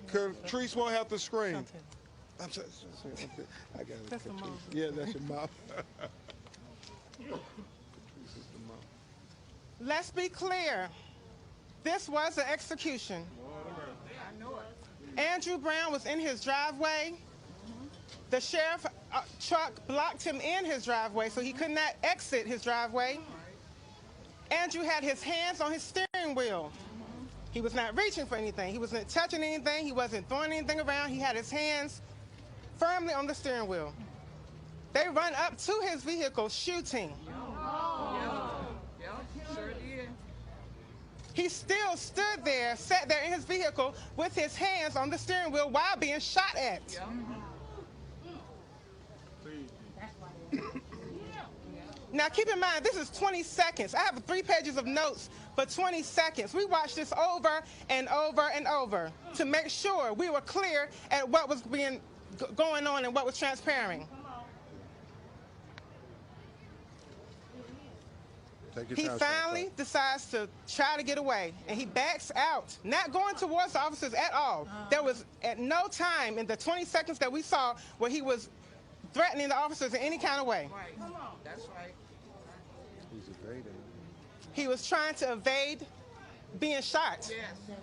Treese won't have to scream. I'm sorry. I got it. That's the mom. Yeah, that's your mom. Treese is the mom. Let's be clear. This was an execution. Andrew Brown was in his driveway. The sheriff truck blocked him in his driveway, so he could not exit his driveway. Andrew had his hands on his steering wheel. He was not reaching for anything. He wasn't touching anything. He wasn't throwing anything around. He had his hands firmly on the steering wheel. They run up to his vehicle shooting. Sure did. He still stood there, sat there in his vehicle with his hands on the steering wheel while being shot at. Now keep in mind, this is 20 seconds. I have 3 pages of notes for 20 seconds. We watched this over and over and over to make sure we were clear at what was going on and what was transpiring. He finally decides to try to get away, and he backs out, not going towards the officers at all. There was at no time in the 20 seconds that we saw where he was threatening the officers in any kind of way. Right. That's right. He's evading. He was trying to evade being shot. Yes.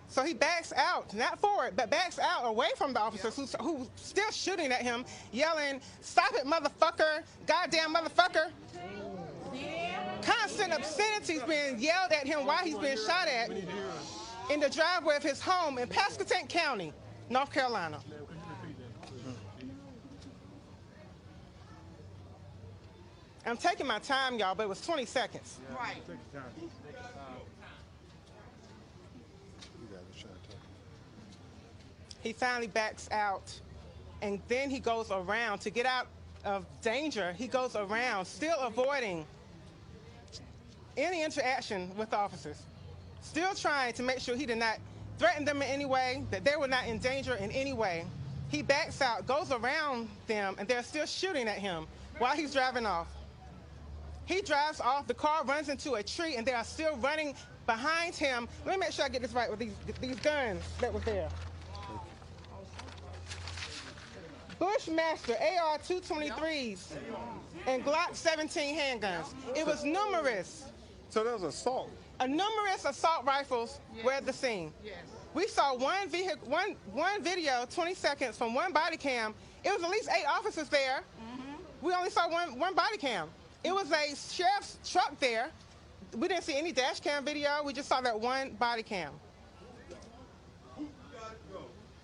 So he backs out, not forward, but backs out away from the officers who still shooting at him, yelling, "Stop it, motherfucker! Goddamn motherfucker!" Constant obscenities being yelled at him while he's being shot at in the driveway of his home in Pasquotank County, North Carolina. I'm taking my time, y'all, but it was 20 seconds. Right. He finally backs out, and then he goes around to get out of danger. He goes around, still avoiding any interaction with the officers, still trying to make sure he did not threaten them in any way, that they were not in danger in any way. He backs out, goes around them, and they're still shooting at him while he's driving off. He drives off, the car runs into a tree, and they are still running behind him. Let me make sure I get this right with these guns that were there. Bushmaster AR-223s and Glock 17 handguns. It was numerous. So there was assault. Numerous assault rifles were at the scene. Yes. We saw one video, 20 seconds from one body cam. It was at least 8 officers there. We only saw one body cam. It was a sheriff's truck there. We didn't see any dash cam video. We just saw that one body cam.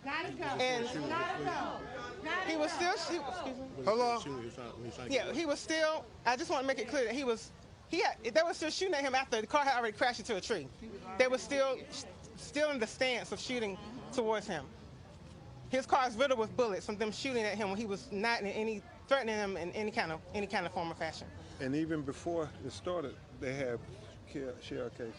Gotta go. And Gotta go. he was still shooting. Excuse me. Hello? Yeah, he was still. I just want to make it clear that they were still shooting at him after the car had already crashed into a tree. They were still in the stance of shooting towards him. His car is riddled with bullets from them shooting at him when he was not in any threatening him in any kind of form or fashion. And even before it started, they had shell cases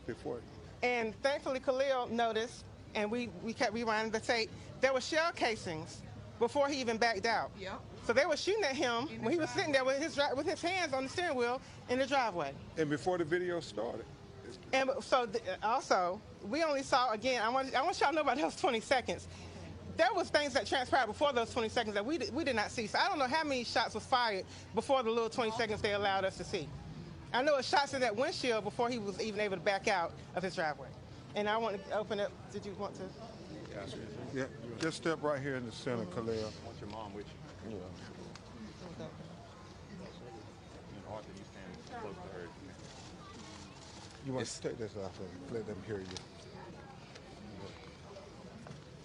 before. And thankfully, Khalil noticed, and we kept rewinding the tape. There were shell casings before he even backed out. Yep. So they were shooting at him when he was sitting there with his hands on the steering wheel in the driveway. And before the video started. And so also, we only saw, again, I want y'all to know about those 20 seconds. There was things that transpired before those 20 seconds that we did not see. So I don't know how many shots was fired before the little 20 seconds they allowed us to see. I know it shots in that windshield before he was even able to back out of his driveway. And I want to open up. Did you want to? Yeah, just step right here in the center, Khalil. I want your mom with you. Yeah. And Arthur, you stand close to her. You want to take this off and let them hear you.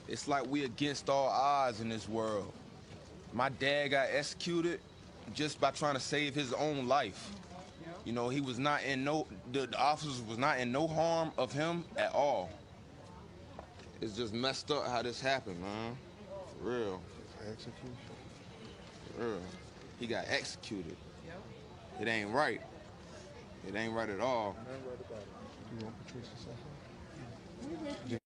It's like we against all odds in this world. My dad got executed just by trying to save his own life. You know, he was not in the officers was not in no harm of him at all. It's just messed up how this happened, man. For real. Execution. For real. He got executed. It ain't right. It ain't right at all. You want Patricia something?